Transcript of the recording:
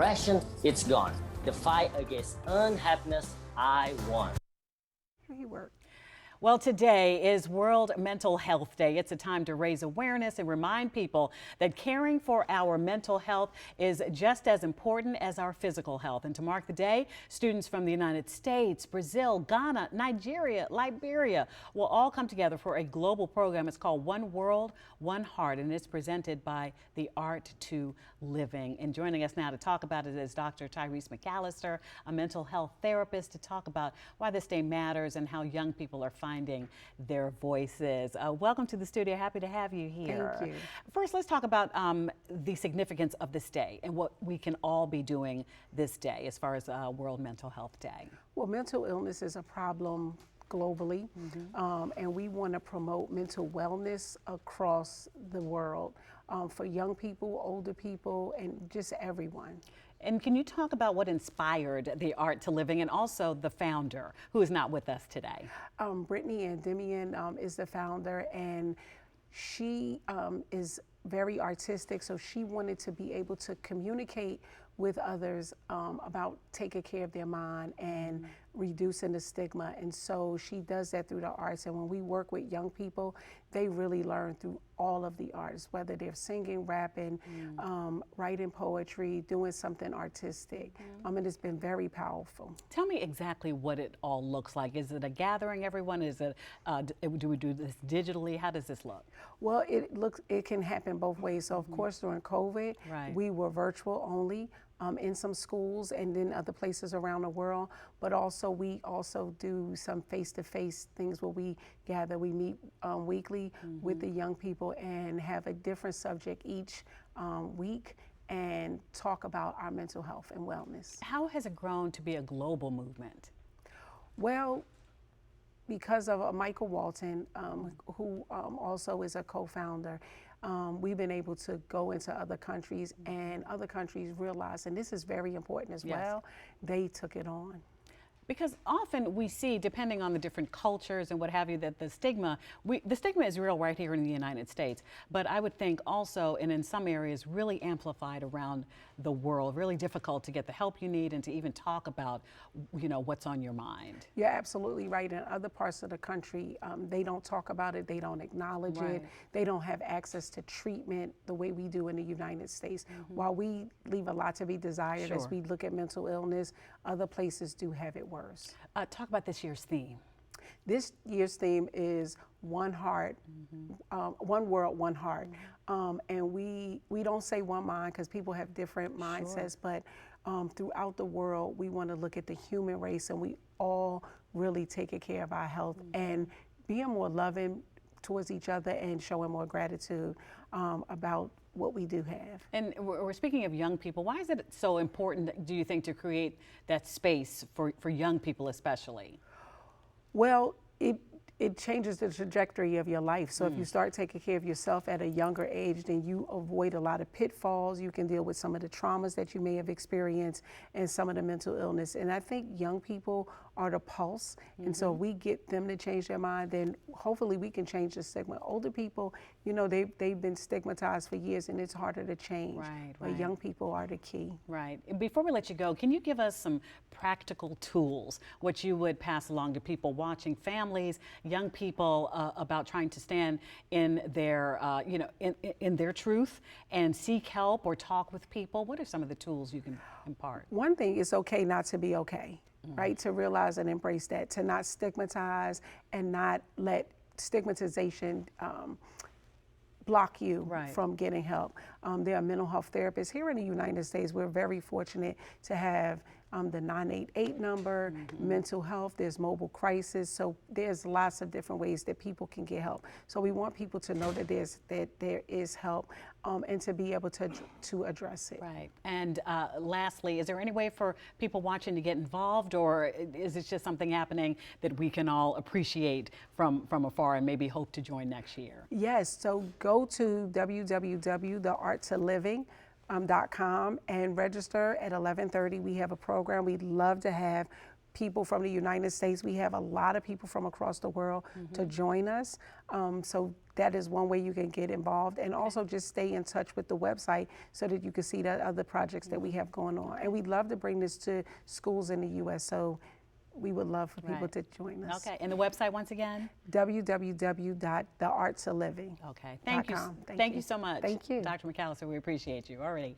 depression, it's gone. The fight against unhappiness, I won. He worked. Well, today is World Mental Health Day. It's a time to raise awareness and remind people that caring for our mental health is just as important as our physical health. And to mark the day, students from the United States, Brazil, Ghana, Nigeria, Liberia will all come together for a global program. It's called One World, One Heart, and it's presented by the Art to Living. And joining us now to talk about it is Dr. Tyreese McAllister, a mental health therapist, to talk about why this day matters and how young people are finding their voices. Welcome to the studio. Happy to have you here. Thank you. First, let's talk about the significance of this day and what we can all be doing this day as far as World Mental Health Day. Well, mental illness is a problem globally, and we want to promote mental wellness across the world for young people, older people, and just everyone. And can you talk about what inspired the Art to Living and also the founder, who is not with us today? Brittany Endymion is the founder, and she is very artistic, so she wanted to be able to communicate with others about taking care of their mind and reducing the stigma. And so she does that through the arts. And when we work with young people, they really learn through all of the arts, whether they're singing, rapping, writing poetry, doing something artistic. And it's been very powerful. Tell me exactly what it all looks like. Is it a gathering, everyone? Is it, do we do this digitally? How does this look? Well, it can happen both ways. So of course, during COVID, we were virtual only. In some schools and then other places around the world, but also we also do some face-to-face things where we gather, we meet weekly with the young people and have a different subject each week and talk about our mental health and wellness. How has it grown to be a global movement? Well, because of Michael Walton, who also is a co-founder, we've been able to go into other countries, and other countries realize, and this is very important as well, they took it on. Because often we see, depending on the different cultures and what have you, that the stigma is real right here in the United States. But I would think also, and in some areas, really amplified around the world, really difficult to get the help you need and to even talk about, what's on your mind. You're absolutely right. In other parts of the country, they don't talk about it, they don't acknowledge it, they don't have access to treatment the way we do in the United States. While we leave a lot to be desired as we look at mental illness, other places do have it worse. Talk about this year's theme. This year's theme is One Heart, One World, One Heart. And we don't say one mind because people have different mindsets, but throughout the world, we want to look at the human race, and we all really taking care of our health and being more loving towards each other and showing more gratitude about what we do have. And we're speaking of young people. Why is it so important, do you think, to create that space for young people especially? Well, it changes the trajectory of your life. So if you start taking care of yourself at a younger age, then you avoid a lot of pitfalls. You can deal with some of the traumas that you may have experienced and some of the mental illness. And I think young people are the pulse. And so if we get them to change their mind, then hopefully we can change the stigma. Older people, they've been stigmatized for years, and it's harder to change. But young people are the key. Right. Before we let you go, can you give us some practical tools, what you would pass along to people watching, families, young people, about trying to stand in their, in their truth and seek help or talk with people? What are some of the tools you can impart? One thing, it's okay not to be okay, right? To realize and embrace that, to not stigmatize and not let stigmatization block you from getting help. There are mental health therapists here in the United States. We're very fortunate to have the 988 number, mental health, there's mobile crisis. So there's lots of different ways that people can get help. So we want people to know that there is help and to be able to address it. Right. And lastly, is there any way for people watching to get involved, or is it just something happening that we can all appreciate from afar and maybe hope to join next year? Yes, so go to www.thearttoliving.com and register at 11:30. We have a program. We'd love to have people from the United States. We have a lot of people from across the world to join us. So that is one way you can get involved, and also just stay in touch with the website so that you can see the other projects that we have going on. And we'd love to bring this to schools in the U.S. So we would love for people to join us. Okay, and the website once again? www.theartsofliving.com. Okay, thank you. Thank you so much. Thank you. Dr. McAllister, we appreciate you already.